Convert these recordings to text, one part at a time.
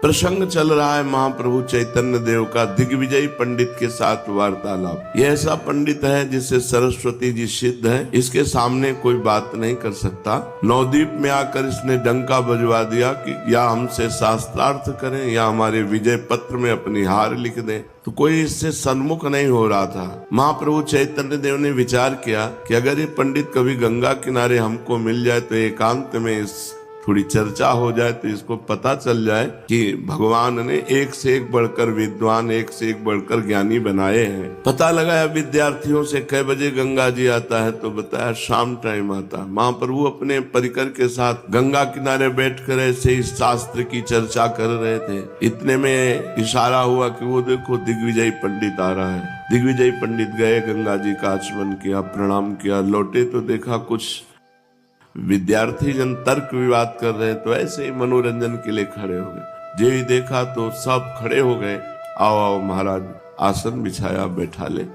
प्रसंग चल रहा है महाप्रभु चैतन्य देव का दिग्विजय पंडित के साथ वार्तालाप। ये ऐसा पंडित है जिसे सरस्वती जी सिद्ध है, इसके सामने कोई बात नहीं कर सकता। नवद्वीप में आकर इसने डंका बजवा दिया कि या हमसे शास्त्रार्थ करें या हमारे विजय पत्र में अपनी हार लिख दें, तो कोई इससे सन्मुख नहीं हो रहा था। महाप्रभु चैतन्य देव ने विचार किया कि अगर ये पंडित कभी गंगा किनारे हमको मिल जाए तो एकांत में इस थोड़ी चर्चा हो जाए, तो इसको पता चल जाए कि भगवान ने एक से एक बढ़कर विद्वान, एक से एक बढ़कर ज्ञानी बनाए हैं। पता लगाया विद्यार्थियों से कै बजे गंगा जी आता है, तो बताया शाम टाइम आता। महाप्रभु अपने परिकर के साथ गंगा किनारे बैठकर ऐसे इस शास्त्र की चर्चा कर रहे थे। इतने में इशारा हुआ कि वो देखो दिग्विजय पंडित आ रहा है। दिग्विजय पंडित गए, गंगा जी का आचमन किया, प्रणाम किया, लौटे तो देखा कुछ विद्यार्थी जन तर्क विवाद कर रहे, तो ऐसे ही मनोरंजन के लिए खड़े हो गए। जो ही देखा तो सब खड़े हो गए, आओ आओ महाराज, आसन बिछाया, बैठा ले।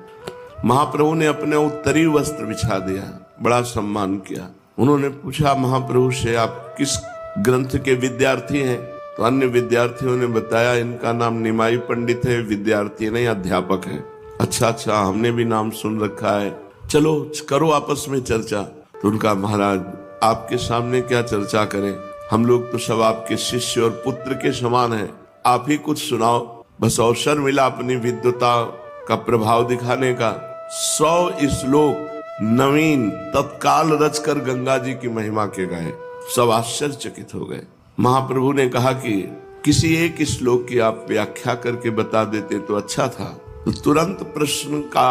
महाप्रभु ने अपने उत्तरी वस्त्र बिछा दिया, बड़ा सम्मान किया। उन्होंने पूछा महाप्रभु से, आप किस ग्रंथ के विद्यार्थी हैं? तो अन्य विद्यार्थियों ने बताया इनका नाम निमाई पंडित है, विद्यार्थी नहीं अध्यापक है। अच्छा अच्छा, हमने भी नाम सुन रखा है, चलो करो आपस में चर्चा। तो उनका, महाराज आपके सामने क्या चर्चा करें, हम लोग तो सब आपके शिष्य और पुत्र के समान हैं, आप ही कुछ सुनाओ। बस अवसर मिला अपनी विद्वता का प्रभाव दिखाने का। 100 श्लोक नवीन तत्काल रचकर गंगा जी की महिमा के गाए। सब आश्चर्यचकित हो गए। महाप्रभु ने कहा कि किसी एक श्लोक की आप व्याख्या करके बता देते तो अच्छा था। तो तुरंत प्रश्न का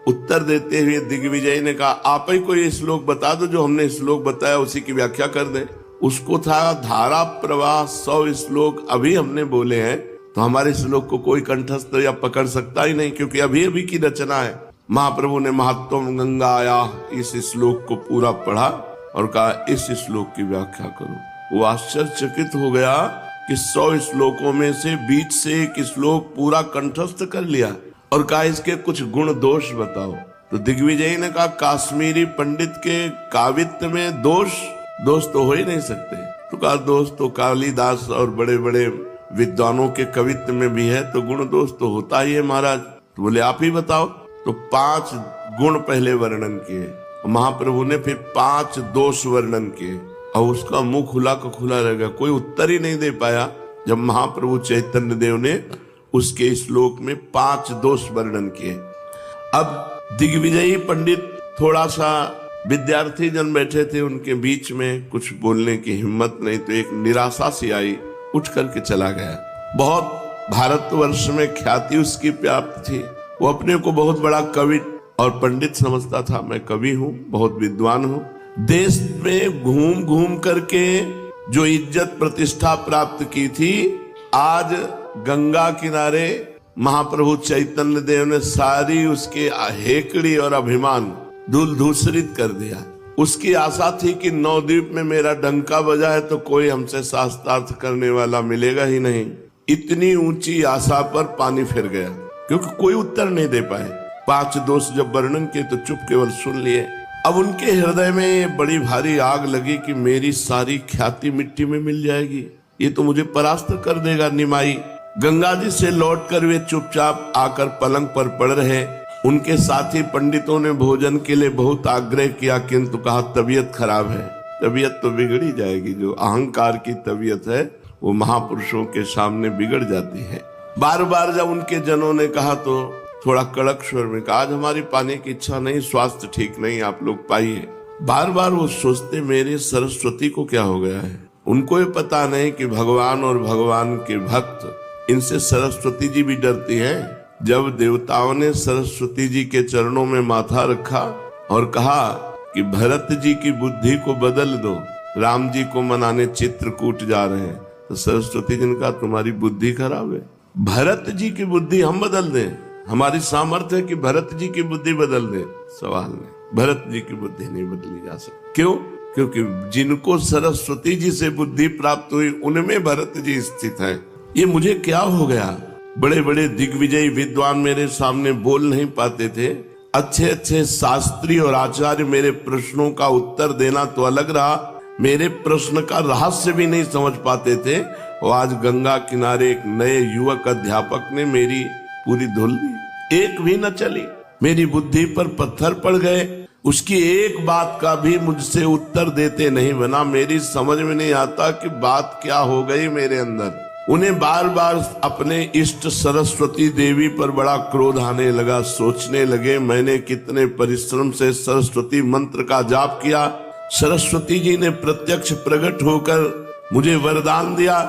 उत्तर देते हुए दिग्विजय ने कहा, आप ही कोई श्लोक बता दो, जो हमने श्लोक बताया उसी की व्याख्या कर दे। उसको था धारा प्रवाह 100 श्लोक अभी हमने बोले हैं, तो हमारे श्लोक को कोई कंठस्थ या पकड़ सकता ही नहीं, क्योंकि अभी अभी की रचना है। महाप्रभु ने महात्म गंगा आया इस श्लोक को पूरा पढ़ा और कहा इस श्लोक की व्याख्या करो। वो आश्चर्यचकित हो गया कि 100 श्लोकों में से बीच से एक श्लोक पूरा कंठस्थ कर लिया और कहा इसके कुछ गुण दोष बताओ। तो दिग्विजय ने कहा, काश्मीरी पंडित के काव्यत्व में दोष तो हो ही नहीं सकते। तो कहा, दोष तो कालिदास और बड़े बड़े विद्वानों के कवित्व में भी है, तो गुण दोष तो होता ही है महाराज। तो बोले आप ही बताओ। तो 5 गुण पहले वर्णन किए, महाप्रभु ने फिर 5 दोष वर्णन किए, और उसका मुंह खुला का खुला रह गया, कोई उत्तर ही नहीं दे पाया। जब महाप्रभु चैतन्य देव ने उसके श्लोक में 5 दोष वर्णन किए। अब दिग्विजयी पंडित थोड़ा सा, विद्यार्थी जन बैठे थे उनके बीच में, कुछ बोलने की हिम्मत नहीं, तो एक निराशा सी आई, उठ करके चला गया। बहुत भारतवर्ष में ख्याति उसकी प्राप्त थी, वो अपने को बहुत बड़ा कवि और पंडित समझता था। मैं कवि हूँ, बहुत विद्वान हूँ। देश में घूम घूम करके जो इज्जत प्रतिष्ठा प्राप्त की थी, आज गंगा किनारे महाप्रभु चैतन्य देव ने सारी उसके हेकड़ी और अभिमान धूल धूसरित कर दिया। उसकी आशा थी कि नवद्वीप में मेरा डंका बजा है तो कोई हमसे शास्त्रार्थ करने वाला मिलेगा ही नहीं। इतनी ऊंची आशा पर पानी फिर गया, क्योंकि कोई उत्तर नहीं दे पाए। 5 दोष जब वर्णन किए तो चुप केवल सुन लिए। अब उनके हृदय में बड़ी भारी आग लगी कि मेरी सारी ख्याति मिट्टी में मिल जाएगी, ये तो मुझे परास्त कर देगा निमाई। गंगा जी से लौटकर वे चुपचाप आकर पलंग पर पड़ रहे। उनके साथी पंडितों ने भोजन के लिए बहुत आग्रह किया, किंतु कहा तबीयत खराब है। तबीयत तो बिगड़ी जाएगी, जो अहंकार की तबीयत है वो महापुरुषों के सामने बिगड़ जाती है। बार बार जब उनके जनों ने कहा तो थोड़ा कड़क स्वर में कहा, आज हमारी पाने की इच्छा नहीं, स्वास्थ्य ठीक नहीं, आप लोग पाइए। बार बार वो सोचते मेरे सरस्वती को क्या हो गया है। उनको ये पता नहीं कि भगवान और भगवान के भक्त, इनसे सरस्वती जी भी डरती हैं। जब देवताओं ने सरस्वती जी के चरणों में माथा रखा और कहा कि भरत जी की बुद्धि को बदल दो, राम जी को मनाने चित्रकूट जा रहे हैं, तो सरस्वती जी ने कहा तुम्हारी बुद्धि खराब है, भरत जी की बुद्धि हम बदल दें, हमारी सामर्थ्य है कि भरत जी की बुद्धि बदल दें। सवाल नहीं, भरत जी की बुद्धि नहीं बदली जा सकती। क्यों? क्योंकि जिनको सरस्वती जी से बुद्धि प्राप्त हुई उनमें भरत जी स्थित है। ये मुझे क्या हो गया? बड़े बड़े दिग्विजयी विद्वान मेरे सामने बोल नहीं पाते थे, अच्छे अच्छे शास्त्री और आचार्य मेरे प्रश्नों का उत्तर देना तो अलग रहा, मेरे प्रश्न का रहस्य भी नहीं समझ पाते थे, और आज गंगा किनारे एक नए युवक अध्यापक ने मेरी पूरी धुल ली, एक भी न चली। मेरी बुद्धि पर पत्थर पड़ गए, उसकी एक बात का भी मुझसे उत्तर देते नहीं बना। मेरी समझ में नहीं आता कि बात क्या हो गई मेरे अंदर। उन्हें बार बार अपने इष्ट सरस्वती देवी पर बड़ा क्रोध आने लगा। सोचने लगे मैंने कितने परिश्रम से सरस्वती मंत्र का जाप किया, सरस्वती जी ने प्रत्यक्ष प्रकट होकर मुझे वरदान दिया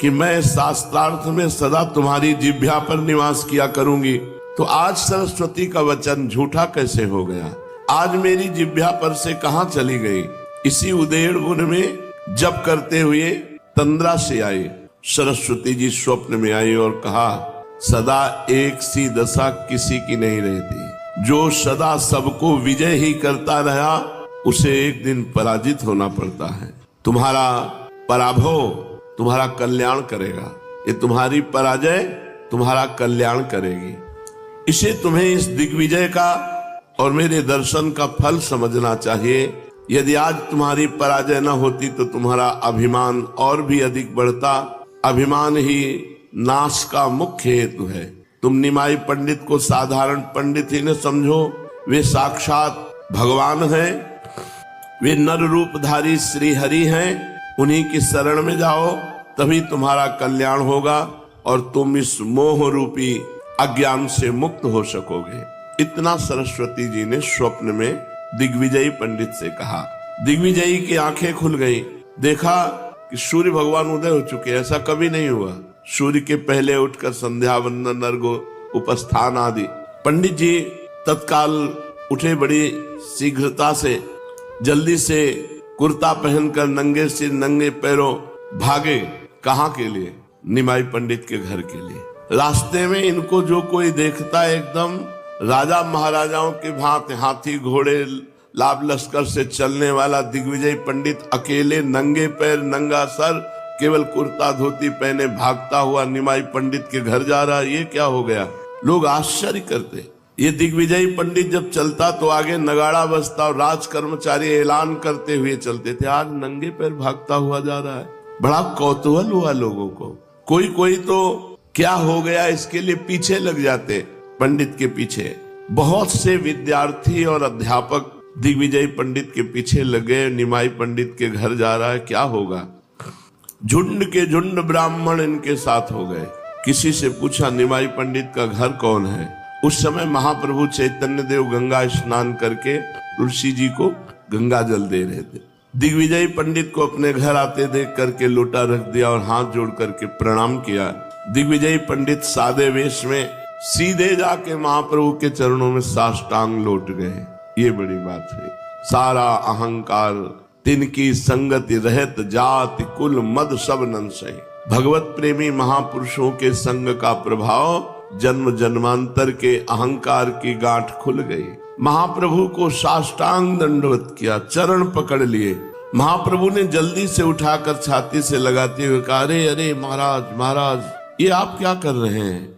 कि मैं शास्त्रार्थ में सदा तुम्हारी जिह्वा पर निवास किया करूंगी। तो आज सरस्वती का वचन झूठा कैसे हो गया? आज मेरी जिह्वा पर से कहां चली गई? इसी उदेड़ वन में जप करते हुए तंद्रा से आई। सरस्वती जी स्वप्न में आई और कहा, सदा एक सी दशा किसी की नहीं रहती। जो सदा सबको विजय ही करता रहा उसे एक दिन पराजित होना पड़ता है। तुम्हारा पराभव तुम्हारा कल्याण करेगा, ये तुम्हारी पराजय तुम्हारा कल्याण करेगी। इसे तुम्हें इस दिग्विजय का और मेरे दर्शन का फल समझना चाहिए। यदि आज तुम्हारी पराजय न होती तो तुम्हारा अभिमान और भी अधिक बढ़ता। अभिमान ही नाश का मुख्य हेतु है। तुम निमाई पंडित को साधारण पंडित ही न समझो, वे साक्षात भगवान हैं, वे नर रूपधारी श्री हरि हैं। उन्हीं की शरण में जाओ, तभी तुम्हारा कल्याण होगा और तुम इस मोह रूपी अज्ञान से मुक्त हो सकोगे। इतना सरस्वती जी ने स्वप्न में दिग्विजयी पंडित से कहा। दिग्विजयी की आंखें खुल गई, देखा कि सूर्य भगवान उदय हो चुके। ऐसा कभी नहीं हुआ। सूर्य के पहले उठकर संध्या वंदन, अर्घ्य, उपस्थान आदि। पंडित जी तत्काल उठे, बड़ी शीघ्रता से जल्दी से कुर्ता पहनकर नंगे सिर नंगे पैरों भागे। कहाँ के लिए? निमाई पंडित के घर के लिए। रास्ते में इनको जो कोई देखता है एकदम राजा महाराजाओं के भांति हाथी घोड़े लाभ लश्कर से चलने वाला दिग्विजय पंडित अकेले नंगे पैर नंगा सर केवल कुर्ता धोती पहने भागता हुआ निमाई पंडित के घर जा रहा। ये क्या हो गया? लोग आश्चर्य करते। ये दिग्विजयी पंडित जब चलता तो आगे नगाड़ा बजता और राज कर्मचारी ऐलान करते हुए चलते थे। आज नंगे पैर भागता हुआ जा रहा है। बड़ा कौतूहल हुआ लोगों को। कोई तो क्या हो गया इसके लिए पीछे लग जाते, पंडित के पीछे। बहुत से विद्यार्थी और अध्यापक दिग्विजय पंडित के पीछे लगे। निमाई पंडित के घर जा रहा है, क्या होगा? झुंड के झुंड ब्राह्मण इनके साथ हो गए। किसी से पूछा निमाई पंडित का घर कौन है? उस समय महाप्रभु चैतन्य देव गंगा स्नान करके तुलसी जी को गंगा जल दे रहे थे। दिग्विजय पंडित को अपने घर आते देख करके लोटा रख दिया और हाथ जोड़ करके प्रणाम किया। दिग्विजय पंडित सादे वेश में सीधे जाके महाप्रभु के चरणों में साष्टांग लौट गए। ये बड़ी बात है। सारा अहंकार तिनकी संगति रहत, जाति कुल मद सब नंसै। भगवत प्रेमी महापुरुषों के संग का प्रभाव जन्म जन्मांतर के अहंकार की गांठ खुल गई। महाप्रभु को साष्टांग दंडवत किया, चरण पकड़ लिए। महाप्रभु ने जल्दी से उठाकर छाती से लगाते हुए कहा, अरे अरे महाराज महाराज, ये आप क्या कर रहे हैं?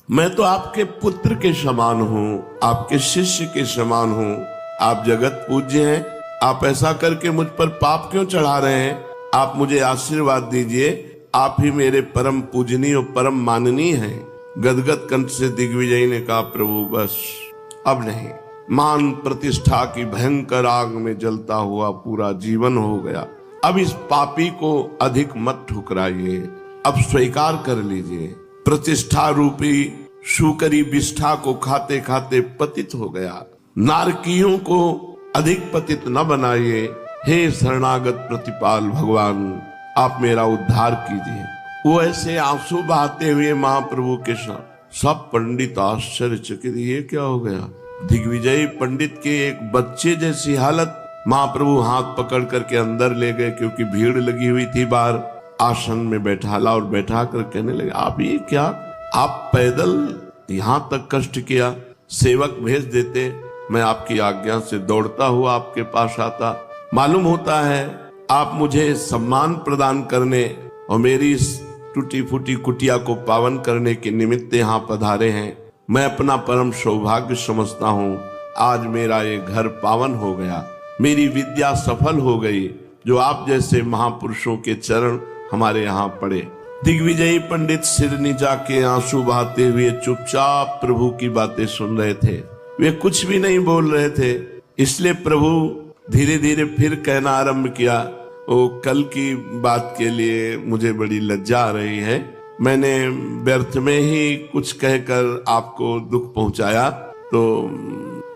मैं तो आपके पुत्र के समान हूँ, आपके शिष्य के समान हूँ। आप जगत पूज्य हैं। आप ऐसा करके मुझ पर पाप क्यों चढ़ा रहे हैं? आप मुझे आशीर्वाद दीजिए। आप ही मेरे परम पूजनीय और परम माननीय हैं। गदगद कंठ से दिग्विजय ने कहा, प्रभु बस अब नहीं। मान प्रतिष्ठा की भयंकर आग में जलता हुआ पूरा जीवन हो गया। अब इस पापी को अधिक मत ठुकराइए, अब स्वीकार कर लीजिए। प्रतिष्ठा रूपी शुकरी विष्ठा को खाते खाते पतित हो गया। नारकियों को अधिक पतित न बनाइए। हे शरणागत प्रतिपाल भगवान, आप मेरा उद्धार कीजिए। वो ऐसे आंसू बहाते हुए महाप्रभु के साथ। सब पंडित आश्चर्यचकित, ये क्या हो गया? दिग्विजय पंडित के एक बच्चे जैसी हालत। महाप्रभु हाथ पकड़ करके अंदर ले गए, क्योंकि भीड़ लगी हुई थी बाहर। आसन में बैठाला और बैठा कर कहने लगे, आप ये क्या? आप पैदल यहाँ तक कष्ट किया, सेवक भेज देते, मैं आपकी आज्ञा से दौड़ता हुआ आपके पास आता। मालूम होता है आप मुझे सम्मान प्रदान करने और मेरी इस टूटी फूटी कुटिया को पावन करने के निमित्त यहाँ पधारे हैं। मैं अपना परम सौभाग्य समझता हूँ। आज मेरा ये घर पावन हो गया, मेरी विद्या सफल हो गई। जो आप जैसे महापुरुषों के चरण हमारे यहाँ पड़े। दिग्विजयी पंडित सिर नीचा के आंसू बहाते हुए चुपचाप प्रभु की बातें सुन रहे थे। वे कुछ भी नहीं बोल रहे थे। इसलिए प्रभु धीरे धीरे फिर कहना आरंभ किया, ओ कल की बात के लिए मुझे बड़ी लज्जा आ रही है। मैंने व्यर्थ में ही कुछ कहकर आपको दुख पहुंचाया, तो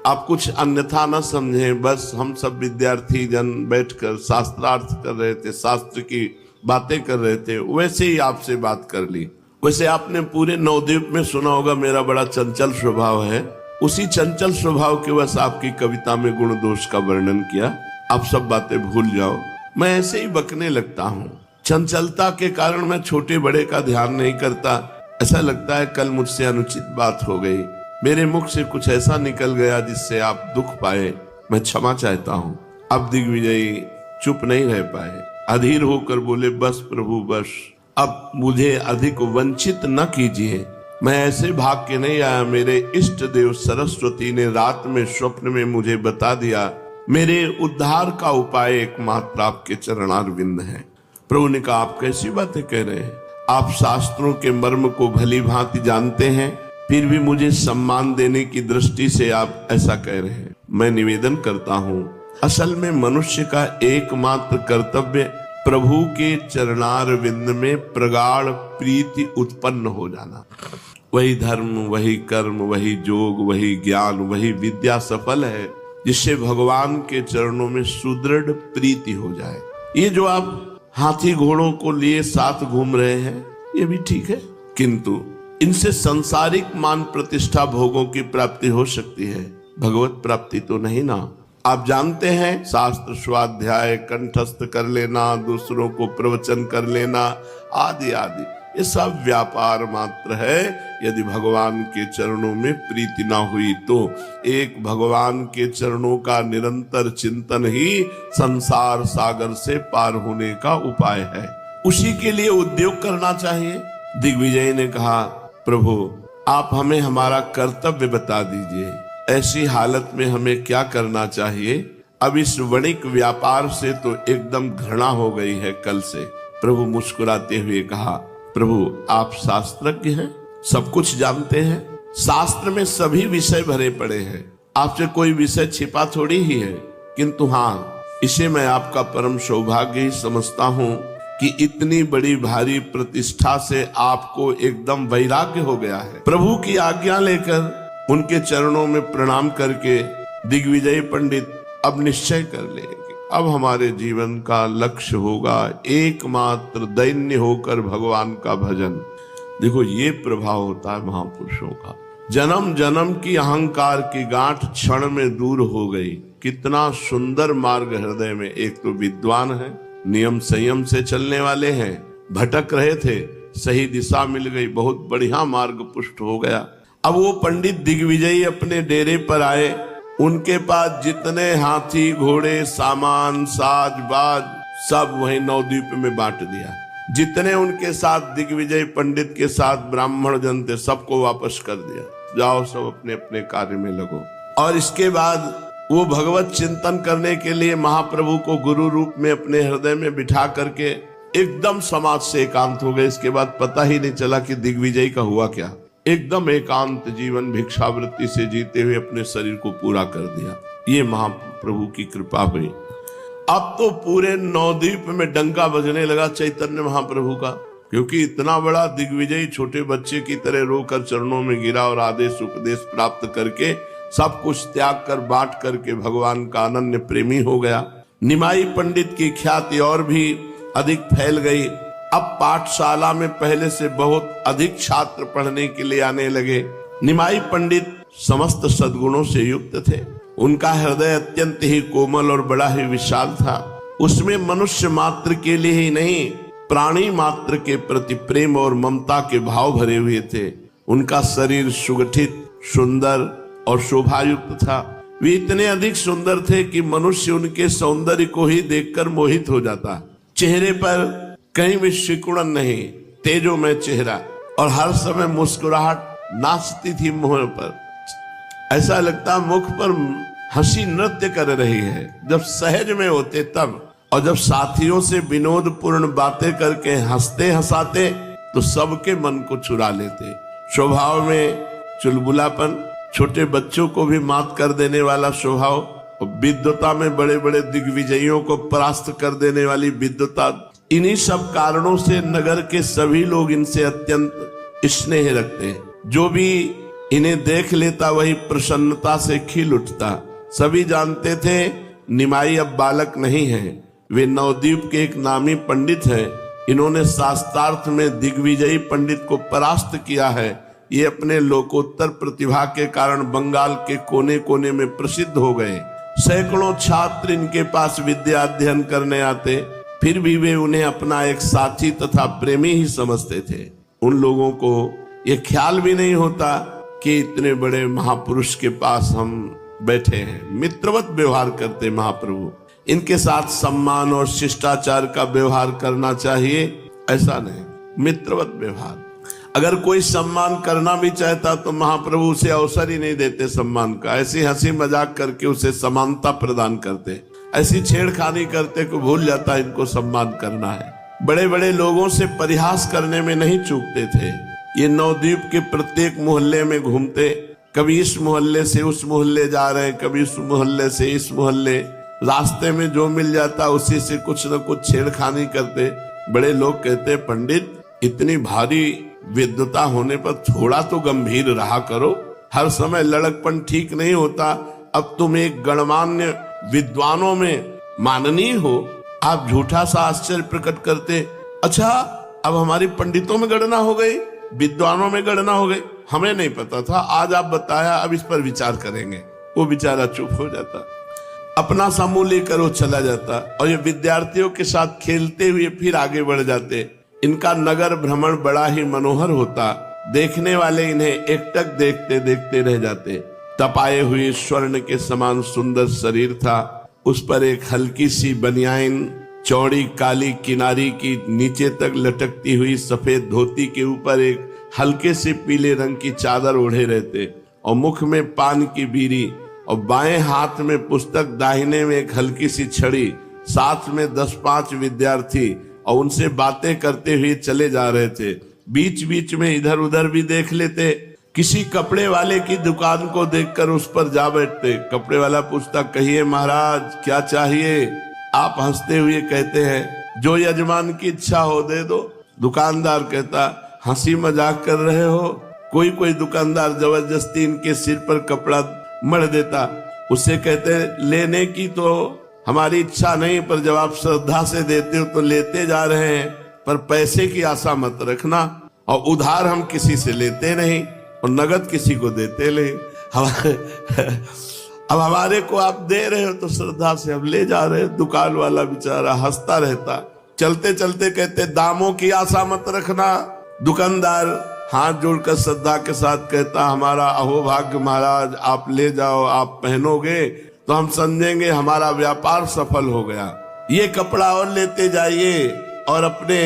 आप कुछ अन्यथा न समझें। बस हम सब विद्यार्थी जन बैठकर शास्त्रार्थ कर रहे थे, शास्त्र की बातें कर रहे थे, वैसे ही आपसे बात कर ली। वैसे आपने पूरे नवद्वीप में सुना होगा मेरा बड़ा चंचल स्वभाव है। उसी चंचल स्वभाव के वश आपकी कविता में गुण दोष का वर्णन किया। आप सब बातें भूल जाओ। मैं ऐसे ही बकने लगता हूँ। चंचलता के कारण मैं छोटे बड़े का ध्यान नहीं करता। ऐसा लगता है कल मुझसे अनुचित बात हो गई, मेरे मुख से कुछ ऐसा निकल गया जिससे आप दुख पाए। मैं क्षमा चाहता हूँ। अब दिग्विजयी चुप नहीं रह पाए, अधीर होकर बोले, बस प्रभु बस, अब मुझे अधिक वंचित न कीजिए। मैं ऐसे भाग के नहीं आया। मेरे इष्ट देव सरस्वती ने रात में स्वप्न में मुझे बता दिया, मेरे उद्धार का उपाय एकमात्र आपके चरणारविंद है। प्रभु ने कहा, आप कैसी बातें कह रहे हैं? आप शास्त्रों के मर्म को भली भांति जानते हैं, फिर भी मुझे सम्मान देने की दृष्टि से आप ऐसा कह रहे हैं। मैं निवेदन करता हूँ, असल में मनुष्य का एकमात्र कर्तव्य प्रभु के चरणारविंद में प्रगाढ़ प्रीति उत्पन्न हो जाना। वही धर्म, वही कर्म, वही जोग, वही ज्ञान, वही विद्या सफल है जिससे भगवान के चरणों में सुदृढ़ प्रीति हो जाए। ये जो आप हाथी घोड़ों को लिए साथ घूम रहे हैं, ये भी ठीक है, किंतु इनसे सांसारिक मान प्रतिष्ठा भोगों की प्राप्ति हो सकती है, भगवत प्राप्ति तो नहीं ना। आप जानते हैं, शास्त्र स्वाध्याय कंठस्थ कर लेना, दूसरों को प्रवचन कर लेना आदि आदि, ये सब व्यापार मात्र है। यदि भगवान के चरणों में प्रीति ना हुई तो एक भगवान के चरणों का निरंतर चिंतन ही संसार सागर से पार होने का उपाय है। उसी के लिए उद्योग करना चाहिए। दिग्विजय ने कहा, प्रभु आप हमें हमारा कर्तव्य बता दीजिए, ऐसी हालत में हमें क्या करना चाहिए? अब इस वणिक व्यापार से तो एकदम घृणा हो गई है कल से। प्रभु मुस्कुराते हुए कहा, प्रभु आप शास्त्रज्ञ हैं, सब कुछ जानते हैं। शास्त्र में सभी विषय भरे पड़े हैं, आपसे कोई विषय छिपा थोड़ी ही है। किंतु हाँ, इसे मैं आपका परम सौभाग्य ही समझता हूँ कि इतनी बड़ी भारी प्रतिष्ठा से आपको एकदम वैराग्य हो गया है। प्रभु की आज्ञा लेकर उनके चरणों में प्रणाम करके दिग्विजय पंडित अब निश्चय कर लेंगे, अब हमारे जीवन का लक्ष्य होगा एकमात्र दैन्य होकर भगवान का भजन। देखो, ये प्रभाव होता है महापुरुषों का। जन्म जन्म की अहंकार की गांठ क्षण में दूर हो गई। कितना सुंदर मार्ग हृदय में। एक तो विद्वान है, नियम संयम से चलने वाले हैं, भटक रहे थे, सही दिशा मिल गई, बहुत बढ़िया मार्ग पुष्ट हो गया। अब वो पंडित दिग्विजयी अपने डेरे पर आए। उनके पास जितने हाथी घोड़े सामान साज बाज सब वही नवद्वीप में बांट दिया। जितने उनके साथ दिग्विजय पंडित के साथ ब्राह्मण जन थे सबको वापस कर दिया, जाओ सब अपने अपने कार्य में लगो। और इसके बाद वो भगवत चिंतन करने के लिए महाप्रभु को गुरु रूप में अपने हृदय में बिठा करके एकदम समाज से एकांत हो गए। इसके बाद पता ही नहीं चला कि दिग्विजय का हुआ क्या। एकदम एकांत जीवन भिक्षावृत्ति से जीते हुए अपने शरीर को पूरा कर दिया। ये महाप्रभु की कृपा हुई। अब तो पूरे नवद्वीप में डंका बजने लगा चैतन्य महाप्रभु का, क्योंकि इतना बड़ा दिग्विजय छोटे बच्चे की तरह रोकर चरणों में गिरा और आदेश उपदेश प्राप्त करके सब कुछ त्याग कर बांट करके भगवान का अनन्य प्रेमी हो गया। निमाई पंडित की ख्याति और भी अधिक फैल गई। अब पाठशाला में पहले से बहुत अधिक छात्र पढ़ने के लिए आने लगे। निमाई पंडित समस्त सद्गुणों से युक्त थे। उनका हृदय अत्यंत ही कोमल और बड़ा ही विशाल था। उसमें मनुष्य मात्र के लिए ही नहीं, प्राणी मात्र के प्रति प्रेम और ममता के भाव भरे हुए थे। उनका शरीर सुगठित, सुंदर और शोभायुक्त था। वे इतने अधिक सुंदर थे कि मनुष्य उनके सौंदर्य को ही देखकर मोहित हो जाता। चेहरे पर कहीं भी सिकुड़न नहीं, तेजोमय चेहरा, और हर समय मुस्कुराहट नाचती थी मुंह पर। ऐसा लगता मुख पर हंसी नृत्य कर रही है। जब सहज में होते तब, और जब साथियों से विनोदपूर्ण बातें करके हंसते हंसाते तो सबके मन को चुरा लेते। स्वभाव में चुलबुलापन, छोटे बच्चों को भी मात कर देने वाला स्वभाव, और विद्वता में बड़े बड़े दिग्विजयों को परास्त कर देने वाली विद्वता, इन्हीं सब कारणों से नगर के सभी लोग इनसे अत्यंत स्नेह रखते हैं। जो भी इन्हें देख लेता वही प्रसन्नता से खिल उठता। सभी जानते थे निमाई अब बालक नहीं है, वे नवद्वीप के एक नामी पंडित हैं। इन्होंने शास्त्रार्थ में दिग्विजयी पंडित को परास्त किया है। ये अपने लोकोत्तर प्रतिभा के कारण बंगाल के कोने कोने में प्रसिद्ध हो गए। सैकड़ों छात्र इनके पास विद्या अध्ययन करने आते, फिर भी वे उन्हें अपना एक साथी तथा प्रेमी ही समझते थे। उन लोगों को ये ख्याल भी नहीं होता कि इतने बड़े महापुरुष के पास हम बैठे हैं। मित्रवत व्यवहार करते महाप्रभु। इनके साथ सम्मान और शिष्टाचार का व्यवहार करना चाहिए, ऐसा नहीं, मित्रवत व्यवहार। अगर कोई सम्मान करना भी चाहता तो महाप्रभु उसे अवसर ही नहीं देते सम्मान का। ऐसी हंसी मजाक करके उसे समानता प्रदान करते, ऐसी छेड़खानी करते को भूल जाता इनको सम्मान करना है। बड़े बड़े लोगों से परिहास करने में नहीं चूकते थे। ये नवद्वीप के प्रत्येक मोहल्ले में घूमते, कभी इस मोहल्ले से उस मोहल्ले जा रहे, कभी उस मोहल्ले से इस मोहल्ले, रास्ते में जो मिल जाता उसी से कुछ न कुछ छेड़खानी करते। बड़े लोग कहते, पंडित इतनी भारी विद्वता होने पर थोड़ा तो गंभीर रहा करो, हर समय लड़कपन ठीक नहीं होता। अब तुम एक गणमान्य विद्वानों में माननीय हो, आप झूठा सा आश्चर्य प्रकट करते। अच्छा, अब हमारी पंडितों में गणना हो गई, विद्वानों में गणना हो गई, हमें नहीं पता था, आज आप बताया, अब इस पर विचार करेंगे। वो बेचारा चुप हो जाता, अपना समूह लेकर वो चला जाता, और ये विद्यार्थियों के साथ खेलते हुए फिर आगे बढ़ जाते। इनका नगर भ्रमण बड़ा ही मनोहर होता। देखने वाले इन्हें एकटक देखते देखते रह जाते। तपाए हुए स्वर्ण के समान सुंदर शरीर था, उस पर एक हल्की सी बनियान, चौड़ी काली किनारी की नीचे तक लटकती हुई सफेद धोती के ऊपर एक हल्के से पीले रंग की चादर ओढ़े रहते, और मुख में पान की बीड़ी, और बाएं हाथ में पुस्तक, दाहिने में एक हल्की सी छड़ी। साथ में 10-5 विद्यार्थी, और उनसे बातें करते हुए चले जा रहे थे। बीच बीच में इधर उधर भी देख लेते। किसी कपड़े वाले की दुकान को देखकर उस पर जा बैठते। कपड़े वाला पूछता, कहिए महाराज क्या चाहिए? आप हंसते हुए कहते हैं, जो यजमान की इच्छा हो दे दो। दुकानदार कहता, हंसी मजाक कर रहे हो? कोई दुकानदार जबरदस्ती इनके सिर पर कपड़ा मढ़ देता। उससे कहते, लेने की तो हमारी इच्छा नहीं, पर जब आप श्रद्धा से देते हो तो लेते जा रहे हैं, पर पैसे की आशा मत रखना, और उधार हम किसी से लेते नहीं और नगद किसी को देते नहीं। अब हमारे को आप दे रहे हो तो श्रद्धा से अब ले जा रहे हैं। दुकान वाला बेचारा हंसता रहता। चलते चलते कहते, दामों की आशा मत रखना। दुकानदार हाथ जोड़कर श्रद्धा के साथ कहता, हमारा अहोभाग्य महाराज, आप ले जाओ, आप पहनोगे तो हम समझेंगे हमारा व्यापार सफल हो गया। ये कपड़ा और लेते जाइए और अपने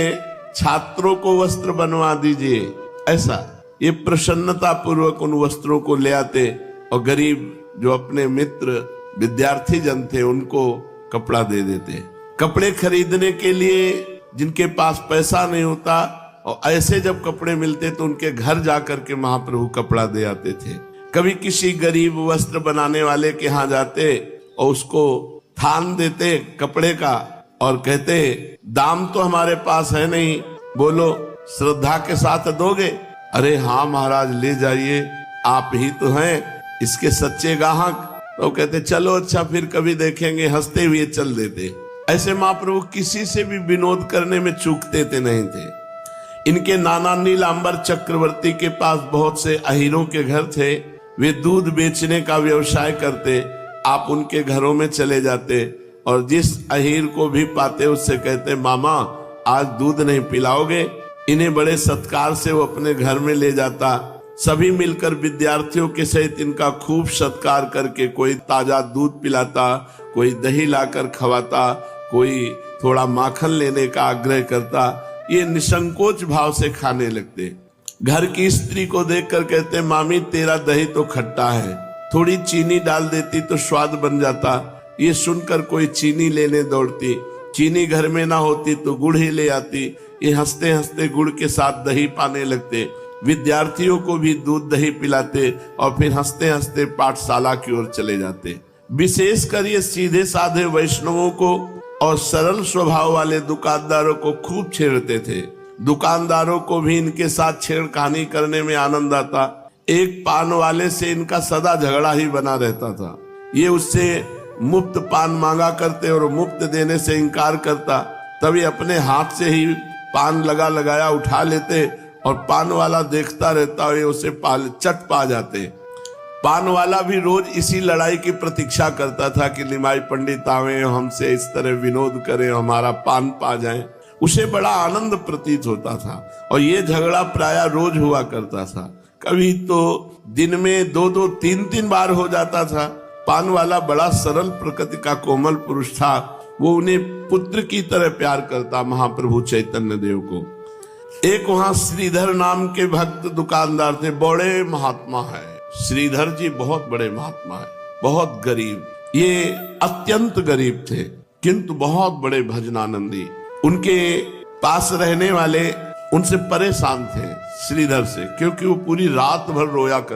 छात्रों को वस्त्र बनवा दीजिए। ऐसा ये प्रसन्नता पूर्वक उन वस्त्रों को ले आते, और गरीब जो अपने मित्र विद्यार्थी जन थे उनको कपड़ा दे देते। कपड़े खरीदने के लिए जिनके पास पैसा नहीं होता, और ऐसे जब कपड़े मिलते तो उनके घर जाकर के महाप्रभु कपड़ा दे आते थे। कभी किसी गरीब वस्त्र बनाने वाले के यहाँ जाते और उसको थान देते कपड़े का, और कहते, दाम तो हमारे पास है नहीं, बोलो श्रद्धा के साथ दोगे? अरे हाँ महाराज, ले जाइए, आप ही तो हैं इसके सच्चे ग्राहक। तो कहते, चलो अच्छा, फिर कभी देखेंगे, हंसते हुए चल देते। ऐसे महाप्रभु किसी से भी विनोद करने में चूकते थे नहीं थे। इनके नाना नीलांबर चक्रवर्ती के पास बहुत से अहीरों के घर थे। वे दूध बेचने का व्यवसाय करते। आप उनके घरों में चले जाते और जिस अहीर को भी पाते उससे कहते, मामा आज दूध नहीं पिलाओगे? इन्हें बड़े सत्कार से वो अपने घर में ले जाता। सभी मिलकर विद्यार्थियों के सहित इनका खूब सत्कार करके कोई ताजा दूध पिलाता, कोई दही लाकर खवाता, कोई थोड़ा माखन लेने का आग्रह करता। ये निसंकोच भाव से खाने लगते। घर की स्त्री को देखकर कहते, मामी तेरा दही तो खट्टा है, थोड़ी चीनी डाल देती तो स्वाद बन जाता। ये सुनकर कोई चीनी लेने दौड़ती। चीनी घर में ना होती तो गुड़ ही ले आती। ये हंसते हंसते गुड़ के साथ दही पाने लगते, विद्यार्थियों को भी दूध दही पिलाते और फिर हंसते हंसते पाठशाला की ओर चले जाते। विशेषकर ये सीधे साधे वैष्णवों को और सरल स्वभाव वाले दुकानदारों को खूब छेड़ते थे। दुकानदारों को भी इनके साथ छेड़खानी करने में आनंद आता। एक पान वाले से इनका सदा झगड़ा ही बना रहता था। ये उससे मुफ्त पान मांगा करते और मुफ्त देने से इनकार करता, तभी अपने हाथ से ही पान लगाया उठा लेते और पान वाला देखता रहता और ये उसे चट पा जाते। पान वाला भी रोज इसी लड़ाई की प्रतीक्षा करता था कि निमाई पंडित आवे, हमसे इस तरह विनोद करें, हमारा पान पा जाए। उसे बड़ा आनंद प्रतीत होता था और ये झगड़ा प्रायः रोज हुआ करता था। कभी तो दिन में 2-2, 3-3 बार हो जाता था। पान वाला बड़ा सरल प्रकृति का कोमल पुरुष था। वो उन्हें पुत्र की तरह प्यार करता, महाप्रभु चैतन्य देव को। एक वहां श्रीधर नाम के भक्त दुकानदार थे, बड़े महात्मा है। श्रीधर जी बहुत बड़े महात्मा है, बहुत गरीब, ये अत्यंत गरीब थे किंतु बहुत बड़े भजनानंदी। उनके पास रहने वाले उनसे परेशान थे श्रीधर से, क्योंकि वो पूरी रात भर रोया कर